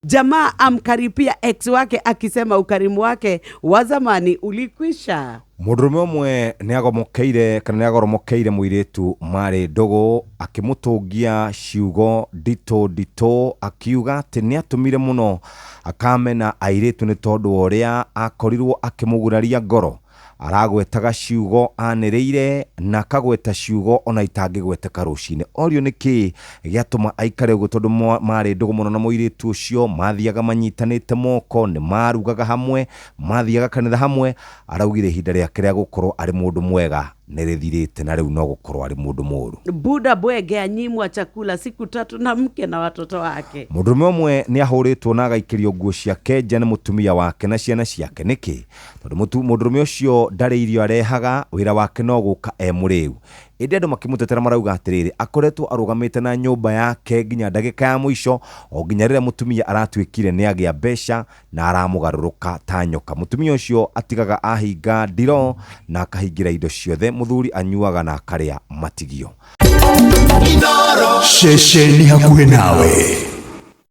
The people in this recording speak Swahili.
jamaa amkaripia ex wake akisema ukarimu wake wa zamani ulikwisha. Murume umwe niagomokeire kana niagoromokeire muiretu Mari Ndugu akimutungia ciugo ndito akiuga ati niatumire muno akamena airetu ni tondu uria akorirwo akimuguraria ngoro. Aragwetaga ciugo anireire na kagweta ciugo ona itangigweteka rucine. Orio niki giatuma aikare uguo tondu Mari Ndugu muno na muiretu ucio mathiaga manyitanite moko, ni marugaga hamwe, mathiaga kanitha hamwe. Araugire ihinda riake ria gukorwo ari mundu mwega nerethirite na riu no gukorwo ari mundu muru. Buda Bwege anyimwa chakula siku 3 na mke na watoto wake. Murume umwe ni ahuritwo na agaikirio nguo ciake nja ni mutumia wake na ciana ciake. Niki tondu murume ucio ndari irio arehaga, wira wake no guka muriu. Indi andu makimutetera marauga atiriri akoretwo arugamite na nyumba yake nginya ndagika ya mwisho, o nginya rire mutumia aratwikire ni agia mbeca na aramugaruruka ta nyoka. Mutumia ucio atigaga ahinga ndiro na akahingira indo ciothe, muthuri anyuaga na akaria matigio. Sheshe ni hakuhe nawe.